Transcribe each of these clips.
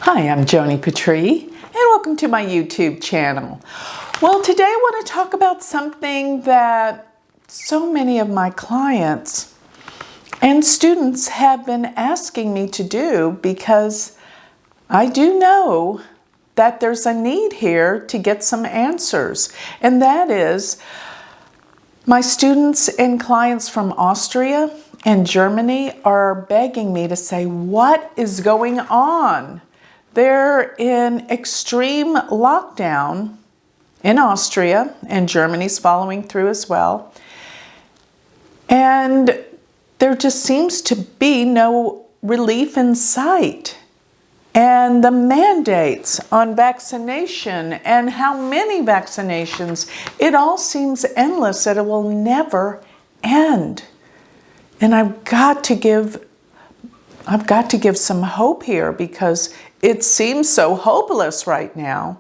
Hi, I'm Joni Patry, and welcome to my YouTube channel. Well, today I want to talk about something that so many of my clients and students have been asking me to do because I do know that there's a need here to get some answers. And that is, my students and clients from Austria and Germany are begging me to say, what is going on? They're in extreme lockdown in Austria, and Germany's following through as well. And there just seems to be no relief in sight. And the mandates on vaccination and how many vaccinations, it all seems endless, that it will never end. And I've got to give some hope here because it seems so hopeless right now.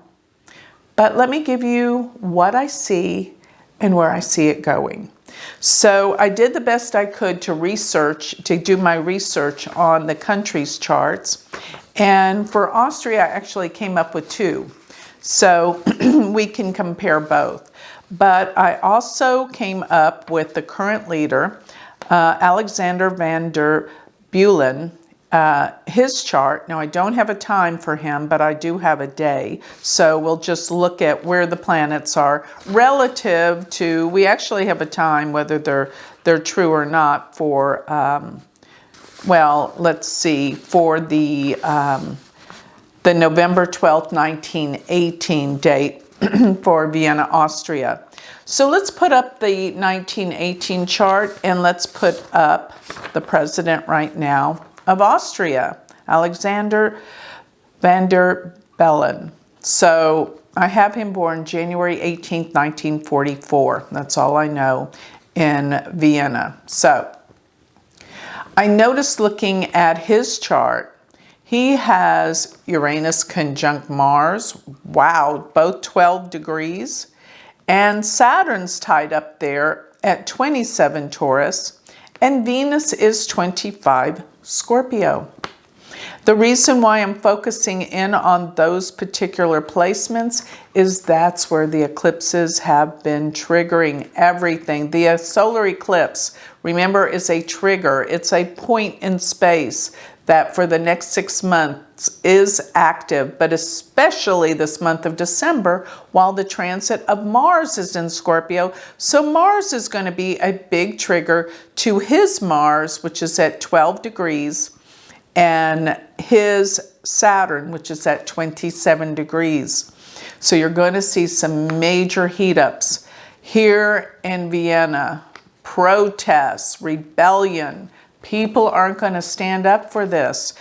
But let me give you what I see and where I see it going. So I did the best I could to do my research on the country's charts. And for Austria, I actually came up with two. So we can compare both. But I also came up with the current leader, Alexander van der Beulen, his chart. Now, I don't have a time for him, but I do have a day. So we'll just look at where the planets are relative to, we actually have a time, whether they're true or not, for, well, let's see, for the November 12th, 1918 date for Vienna, Austria. So let's put up the 1918 chart and let's put up the president right now of Austria, Alexander van der Beulen. So I have him born January 18th, 1944. That's all I know, in Vienna. So I noticed looking at his chart, he has Uranus conjunct Mars. Wow, both 12 degrees. And Saturn's tied up there at 27 Taurus. And Venus is 25 Scorpio. The reason why I'm focusing in on those particular placements is that's where the eclipses have been triggering everything. The solar eclipse, remember, is a trigger. It's a point in space that for the next 6 months is active, but especially this month of December while the transit of Mars is in Scorpio. So Mars is going to be a big trigger to his Mars, which is at 12 degrees, and his Saturn, which is at 27 degrees. So you're going to see some major heat ups here in Vienna, protests, rebellion. People aren't going to stand up for this.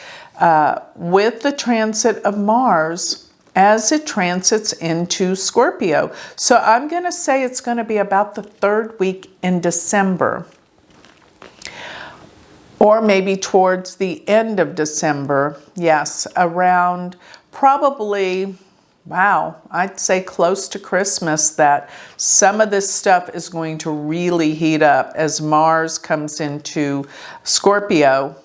With the transit of Mars as it transits into Scorpio. So I'm going to say it's going to be about the third week in December. Or maybe towards the end of December. Yes, around probably, wow, I'd say close to Christmas, that some of this stuff is going to really heat up as Mars comes into Scorpio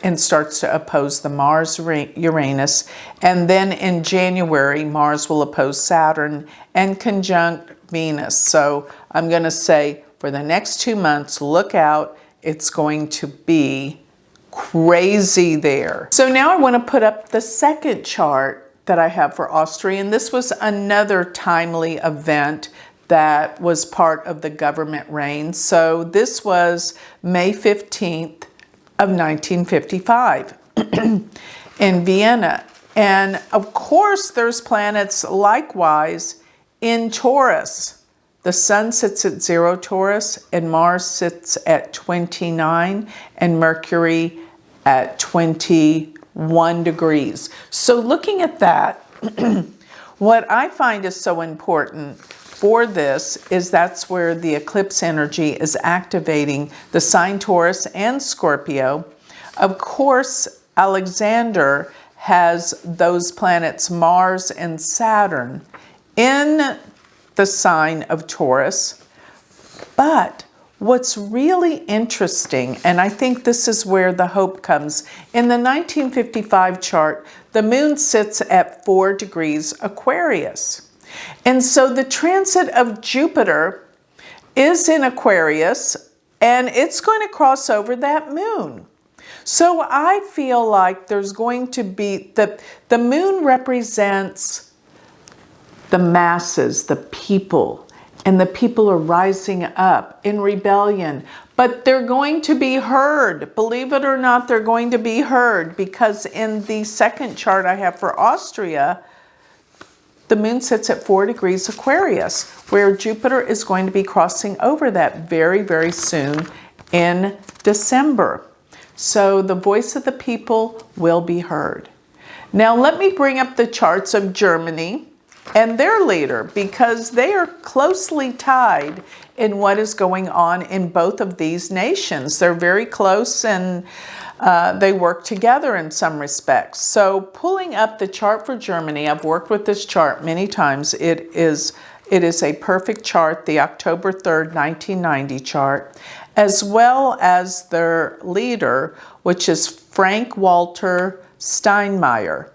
and starts to oppose the Mars-Uranus. And then in January, Mars will oppose Saturn and conjunct Venus. So I'm going to say for the next 2 months, look out. It's going to be crazy there. So now I want to put up the second chart that I have for Austria. And this was another timely event that was part of the government reign. So this was May 15th of 1955 in Vienna. And of course, there's planets likewise in Taurus. The Sun sits at 0 Taurus, and Mars sits at 29, and Mercury at 21 degrees. So looking at that, what I find is so important for this is that's where the eclipse energy is activating the sign Taurus and Scorpio. Of course, Alexander has those planets Mars and Saturn in the sign of Taurus. But what's really interesting, and I think this is where the hope comes, in the 1955 chart, the moon sits at 4 degrees Aquarius. And so the transit of Jupiter is in Aquarius, and it's going to cross over that moon. So I feel like there's going to be, the moon represents the masses, the people, and the people are rising up in rebellion. But they're going to be heard. Believe it or not, they're going to be heard, because in the second chart I have for Austria, the moon sits at 4 degrees Aquarius, where Jupiter is going to be crossing over that very, very soon in December. So the voice of the people will be heard. Now let me bring up the charts of Germany and their leader, because they are closely tied in what is going on in both of these nations. They're very close, and they work together in some respects. So pulling up the chart for Germany, I've worked with this chart many times. It is a perfect chart, the October 3rd, 1990 chart, as well as their leader, which is Frank-Walter Steinmeier.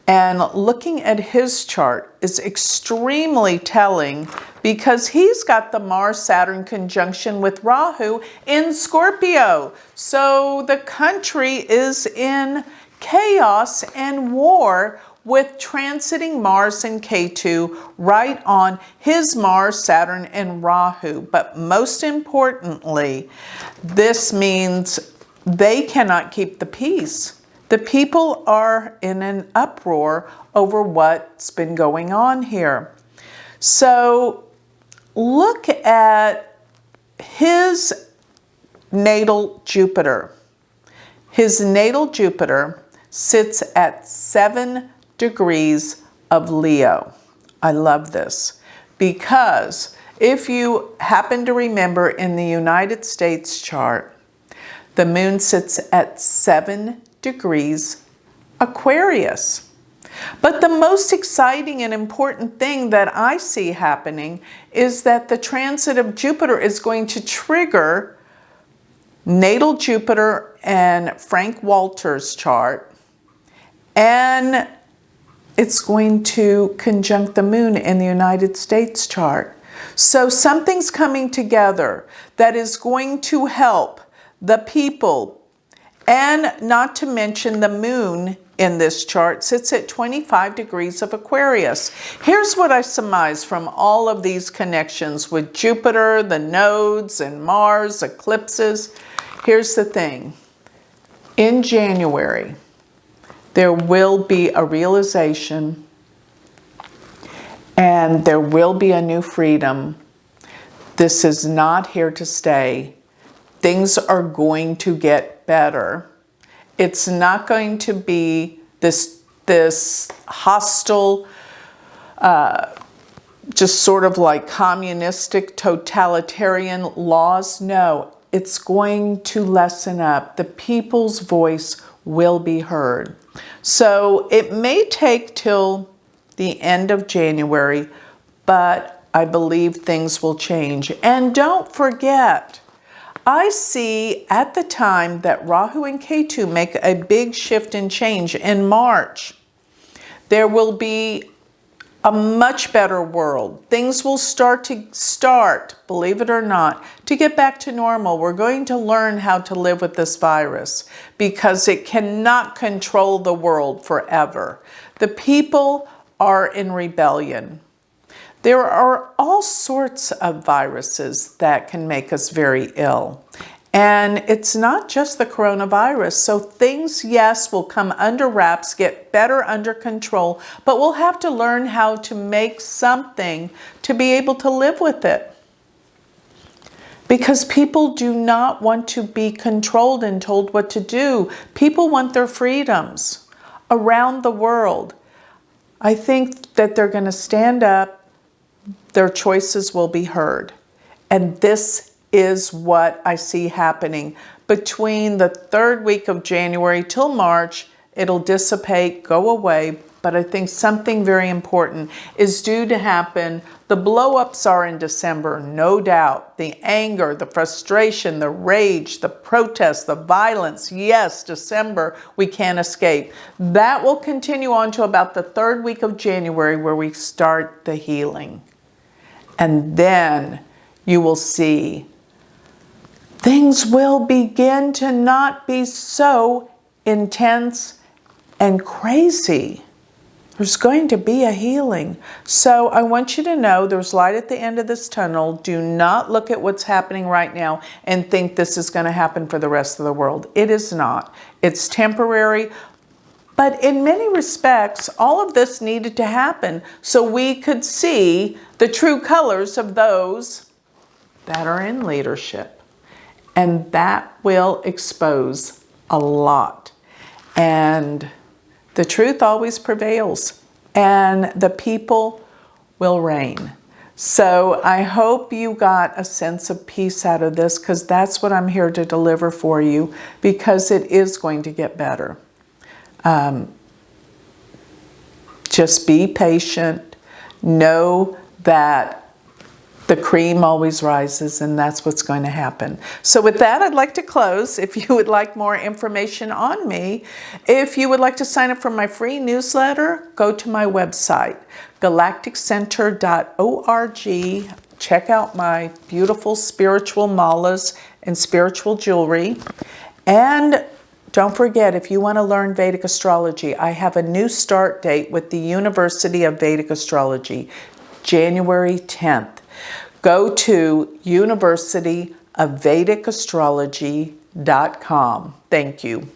And looking at his chart is extremely telling, because he's got the Mars-Saturn conjunction with Rahu in Scorpio. So the country is in chaos and war, with transiting Mars and Ketu right on his Mars, Saturn, and Rahu. But most importantly, this means they cannot keep the peace. The people are in an uproar over what's been going on here. So look at his natal Jupiter. His natal Jupiter sits at 7 degrees of Leo. I love this, because if you happen to remember, in the United States chart, the moon sits at 7 degrees Aquarius. But the most exciting and important thing that I see happening is that the transit of Jupiter is going to trigger natal Jupiter and Frank Walter's chart, and it's going to conjunct the moon in the United States chart. So something's coming together that is going to help the people. And not to mention, the moon in this chart sits at 25 degrees of Aquarius. Here's what I surmise from all of these connections with Jupiter, the nodes, and Mars, eclipses. Here's the thing. In January, there will be a realization, and there will be a new freedom. This is not here to stay. Things are going to get better. It's not going to be this hostile, just sort of like communistic, totalitarian laws. No, it's going to lessen up. The people's voice will be heard. So it may take till the end of January, but I believe things will change. And don't forget, I see at the time that Rahu and Ketu make a big shift and change in March, there will be a much better world. Things will start, believe it or not, to get back to normal. We're going to learn how to live with this virus, because it cannot control the world forever. The people are in rebellion. There are all sorts of viruses that can make us very ill. And it's not just the coronavirus. So things, yes, will come under wraps, get better under control, but we'll have to learn how to make something to be able to live with it. Because people do not want to be controlled and told what to do. People want their freedoms around the world. I think that they're going to stand up. Their choices will be heard. And this is what I see happening. Between the third week of January till March, it'll dissipate, go away, but I think something very important is due to happen. The blow-ups are in December, no doubt. The anger, the frustration, the rage, the protest, the violence. Yes, December, we can't escape. That will continue on to about the 3rd week of January, where we start the healing. And then you will see things will begin to not be so intense and crazy. There's going to be a healing. So I want you to know there's light at the end of this tunnel. Do not look at what's happening right now and think this is going to happen for the rest of the world. It is not. It's temporary. But in many respects, all of this needed to happen so we could see the true colors of those that are in leadership. And that will expose a lot. And the truth always prevails, and the people will reign. So I hope you got a sense of peace out of this, because that's what I'm here to deliver for you, because it is going to get better. Just be patient. Know that the cream always rises, and that's what's going to happen. So with that, I'd like to close. If you would like more information on me, if you would like to sign up for my free newsletter, go to my website, galacticcenter.org. Check out my beautiful spiritual malas and spiritual jewelry. And don't forget, if you want to learn Vedic astrology, I have a new start date with the University of Vedic Astrology, January 10th. Go to universityofvedicastrology.com. Thank you.